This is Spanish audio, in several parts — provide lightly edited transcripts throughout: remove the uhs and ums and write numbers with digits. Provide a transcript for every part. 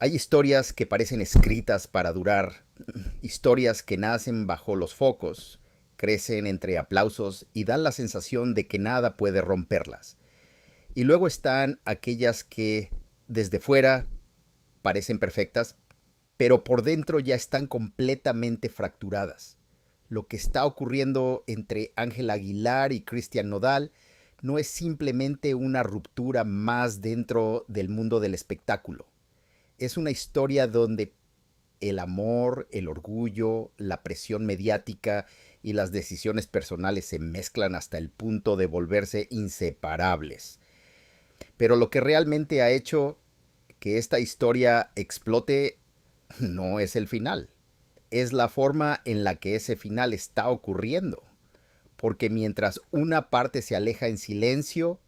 Hay historias que parecen escritas para durar, historias que nacen bajo los focos, crecen entre aplausos y dan la sensación de que nada puede romperlas. Y luego están aquellas que desde fuera parecen perfectas, pero por dentro ya están completamente fracturadas. Lo que está ocurriendo entre Ángel Aguilar y Cristian Nodal no es simplemente una ruptura más dentro del mundo del espectáculo. Es una historia donde el amor, el orgullo, la presión mediática y las decisiones personales se mezclan hasta el punto de volverse inseparables. Pero lo que realmente ha hecho que esta historia explote no es el final, es la forma en la que ese final está ocurriendo. Porque mientras una parte se aleja en silencio,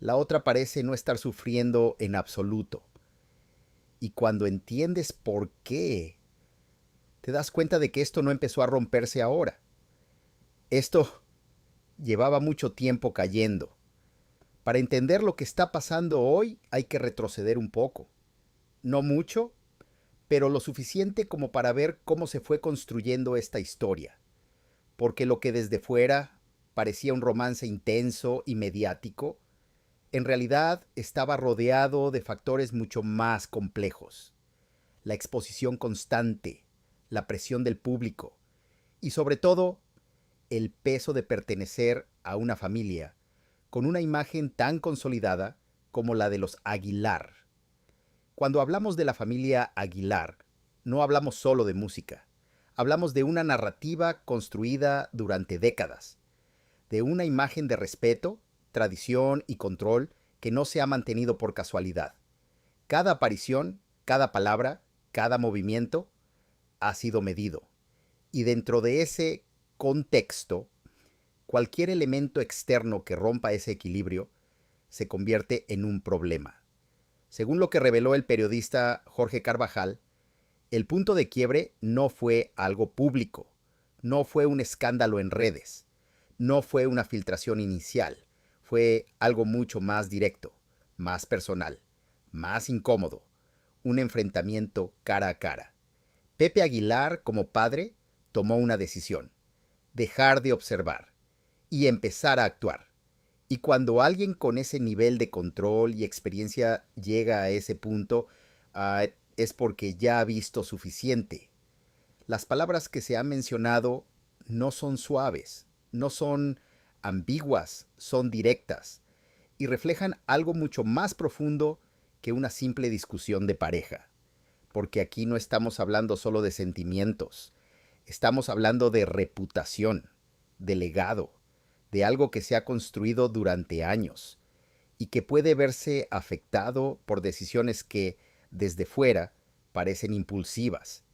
la otra parece no estar sufriendo en absoluto. Y cuando entiendes por qué, te das cuenta de que esto no empezó a romperse ahora. Esto llevaba mucho tiempo cayendo. Para entender lo que está pasando hoy hay que retroceder un poco. No mucho, pero lo suficiente como para ver cómo se fue construyendo esta historia. Porque lo que desde fuera parecía un romance intenso y mediático, en realidad estaba rodeado de factores mucho más complejos. La exposición constante, la presión del público y sobre todo el peso de pertenecer a una familia con una imagen tan consolidada como la de los Aguilar. Cuando hablamos de la familia Aguilar, no hablamos solo de música, hablamos de una narrativa construida durante décadas, de una imagen de respeto, tradición y control que no se ha mantenido por casualidad. Cada aparición, cada palabra, cada movimiento ha sido medido. Y dentro de ese contexto, cualquier elemento externo que rompa ese equilibrio se convierte en un problema. Según lo que reveló el periodista Jorge Carvajal, el punto de quiebre no fue algo público, no fue un escándalo en redes, no fue una filtración inicial, fue algo mucho más directo, más personal, más incómodo, un enfrentamiento cara a cara. Pepe Aguilar, como padre, tomó una decisión: dejar de observar y empezar a actuar. Y cuando alguien con ese nivel de control y experiencia llega a ese punto, es porque ya ha visto suficiente. Las palabras que se han mencionado no son suaves, no son ambiguas, son directas y reflejan algo mucho más profundo que una simple discusión de pareja. Porque aquí no estamos hablando solo de sentimientos, estamos hablando de reputación, de legado, de algo que se ha construido durante años y que puede verse afectado por decisiones que, desde fuera, parecen impulsivas.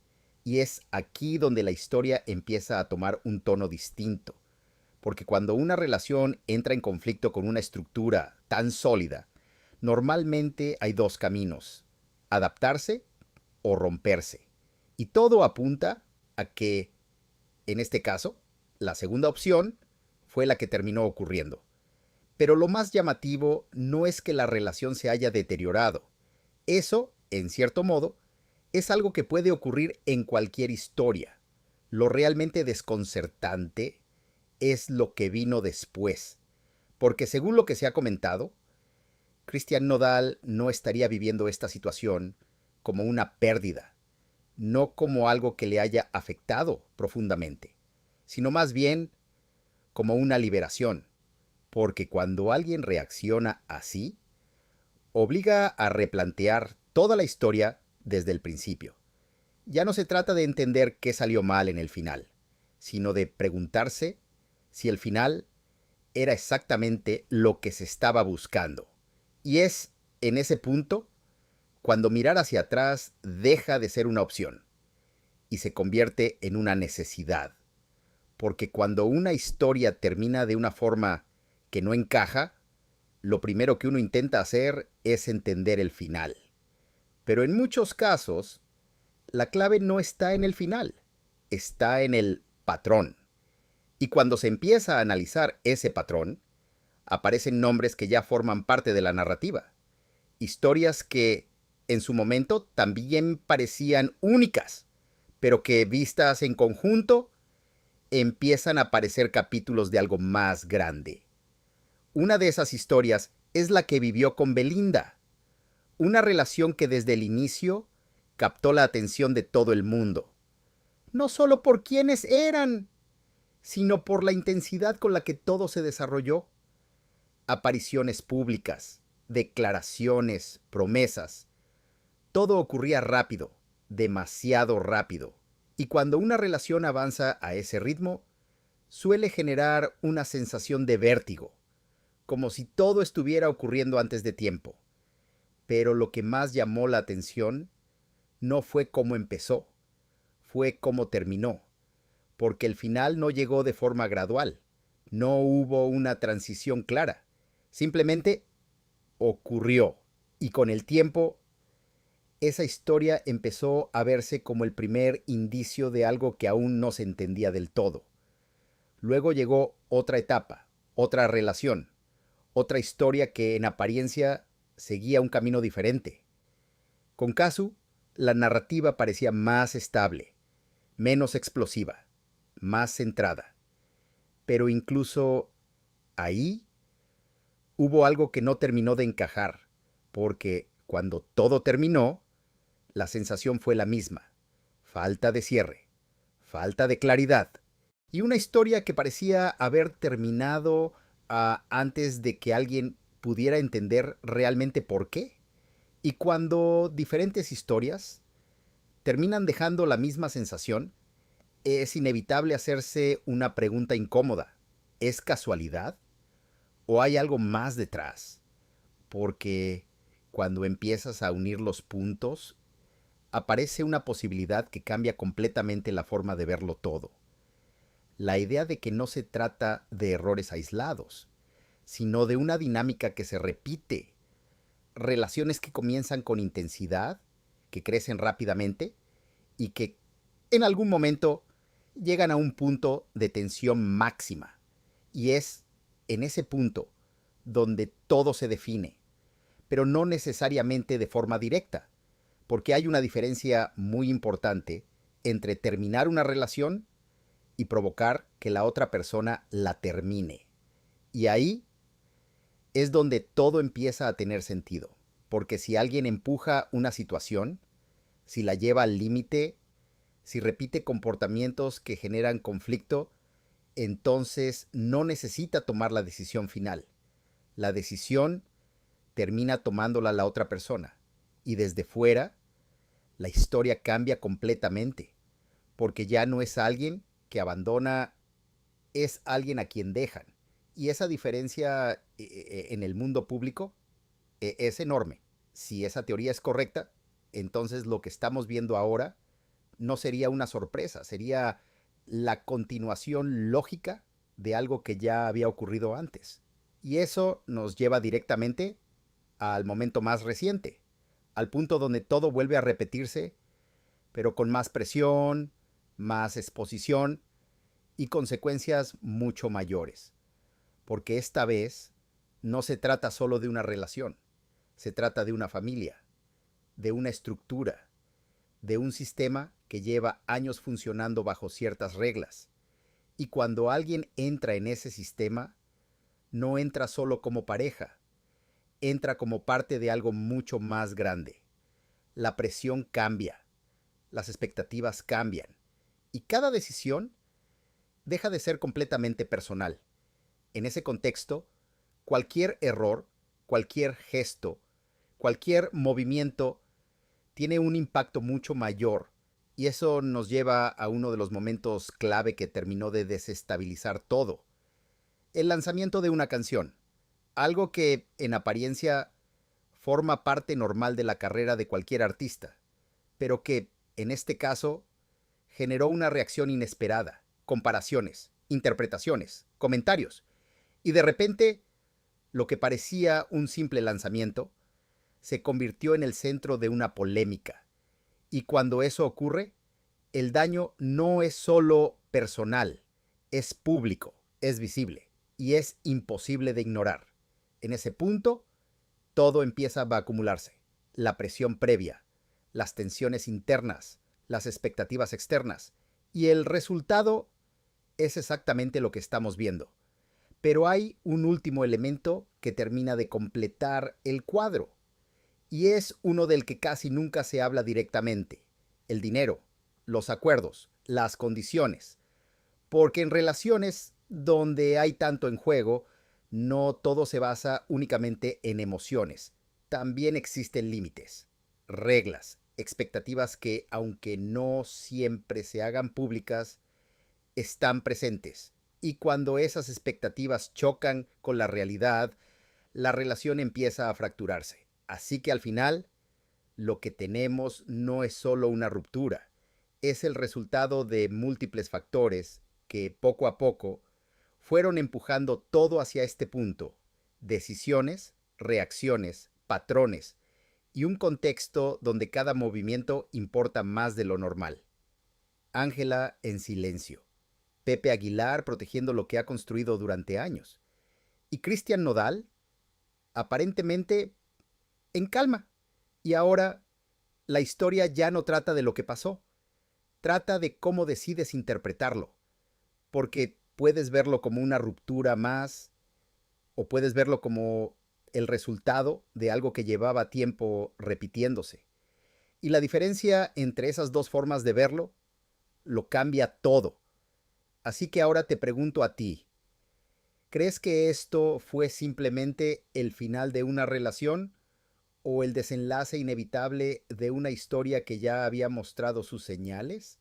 Y es aquí donde la historia empieza a tomar un tono distinto. Porque cuando una relación entra en conflicto con una estructura tan sólida, normalmente hay dos caminos: adaptarse o romperse. Y todo apunta a que, en este caso, la segunda opción fue la que terminó ocurriendo. Pero lo más llamativo no es que la relación se haya deteriorado. Eso, en cierto modo, es algo que puede ocurrir en cualquier historia. Lo realmente desconcertante es lo que vino después. Porque según lo que se ha comentado, Cristian Nodal no estaría viviendo esta situación como una pérdida, no como algo que le haya afectado profundamente, sino más bien como una liberación, porque cuando alguien reacciona así, obliga a replantear toda la historia desde el principio. Ya no se trata de entender qué salió mal en el final, sino de preguntarse si el final era exactamente lo que se estaba buscando. Y es en ese punto cuando mirar hacia atrás deja de ser una opción y se convierte en una necesidad. Porque cuando una historia termina de una forma que no encaja, lo primero que uno intenta hacer es entender el final. Pero en muchos casos, la clave no está en el final, está en el patrón. Y cuando se empieza a analizar ese patrón, aparecen nombres que ya forman parte de la narrativa. Historias que en su momento también parecían únicas, pero que vistas en conjunto empiezan a parecer capítulos de algo más grande. Una de esas historias es la que vivió con Belinda, una relación que desde el inicio captó la atención de todo el mundo, no solo por quiénes eran, sino por la intensidad con la que todo se desarrolló. Apariciones públicas, declaraciones, promesas, todo ocurría rápido, demasiado rápido. Y cuando una relación avanza a ese ritmo, suele generar una sensación de vértigo, como si todo estuviera ocurriendo antes de tiempo. Pero lo que más llamó la atención no fue cómo empezó, fue cómo terminó, porque el final no llegó de forma gradual, no hubo una transición clara, simplemente ocurrió. Y con el tiempo, esa historia empezó a verse como el primer indicio de algo que aún no se entendía del todo. Luego llegó otra etapa, otra relación, otra historia que en apariencia seguía un camino diferente. Con Kazu, la narrativa parecía más estable, menos explosiva, más centrada. Pero incluso ahí hubo algo que no terminó de encajar, porque cuando todo terminó, la sensación fue la misma: falta de cierre, falta de claridad, y una historia que parecía haber terminado antes de que alguien pudiera entender realmente por qué. Y cuando diferentes historias terminan dejando la misma sensación, es inevitable hacerse una pregunta incómoda. ¿Es casualidad? ¿O hay algo más detrás? Porque cuando empiezas a unir los puntos, aparece una posibilidad que cambia completamente la forma de verlo todo. La idea de que no se trata de errores aislados, sino de una dinámica que se repite, relaciones que comienzan con intensidad, que crecen rápidamente y que en algún momento llegan a un punto de tensión máxima. Y es en ese punto donde todo se define, pero no necesariamente de forma directa, porque hay una diferencia muy importante entre terminar una relación y provocar que la otra persona la termine. Y ahí es donde todo empieza a tener sentido, porque si alguien empuja una situación, si la lleva al límite, si repite comportamientos que generan conflicto, entonces no necesita tomar la decisión final. La decisión termina tomándola la otra persona. Y desde fuera, la historia cambia completamente, porque ya no es alguien que abandona, es alguien a quien dejan. Y esa diferencia en el mundo público es enorme. Si esa teoría es correcta, entonces lo que estamos viendo ahora no sería una sorpresa, sería la continuación lógica de algo que ya había ocurrido antes. Y eso nos lleva directamente al momento más reciente, al punto donde todo vuelve a repetirse, pero con más presión, más exposición y consecuencias mucho mayores. Porque esta vez no se trata solo de una relación, se trata de una familia, de una estructura, de un sistema que lleva años funcionando bajo ciertas reglas. Y cuando alguien entra en ese sistema, no entra solo como pareja, entra como parte de algo mucho más grande. La presión cambia, las expectativas cambian, y cada decisión deja de ser completamente personal. En ese contexto, cualquier error, cualquier gesto, cualquier movimiento tiene un impacto mucho mayor, y eso nos lleva a uno de los momentos clave que terminó de desestabilizar todo: el lanzamiento de una canción, algo que en apariencia forma parte normal de la carrera de cualquier artista, pero que, en este caso, generó una reacción inesperada, comparaciones, interpretaciones, comentarios, y de repente, lo que parecía un simple lanzamiento se convirtió en el centro de una polémica. Y cuando eso ocurre, el daño no es solo personal, es público, es visible y es imposible de ignorar. En ese punto, todo empieza a acumularse. la presión previa, las tensiones internas, las expectativas externas, y el resultado es exactamente lo que estamos viendo. Pero hay un último elemento que termina de completar el cuadro, y es uno del que casi nunca se habla directamente: el dinero, los acuerdos, las condiciones. Porque en relaciones donde hay tanto en juego, no todo se basa únicamente en emociones. También existen límites, reglas, expectativas que, aunque no siempre se hagan públicas, están presentes. Y cuando esas expectativas chocan con la realidad, la relación empieza a fracturarse. Así que al final, lo que tenemos no es solo una ruptura, es el resultado de múltiples factores que poco a poco fueron empujando todo hacia este punto: decisiones, reacciones, patrones y un contexto donde cada movimiento importa más de lo normal. Ángela en silencio, Pepe Aguilar protegiendo lo que ha construido durante años, y Cristian Nodal aparentemente en calma. Y ahora la historia ya no trata de lo que pasó, trata de cómo decides interpretarlo, porque puedes verlo como una ruptura más o puedes verlo como el resultado de algo que llevaba tiempo repitiéndose. Y la diferencia entre esas dos formas de verlo lo cambia todo. Así que ahora te pregunto a ti: ¿crees que esto fue simplemente el final de una relación o el desenlace inevitable de una historia que ya había mostrado sus señales?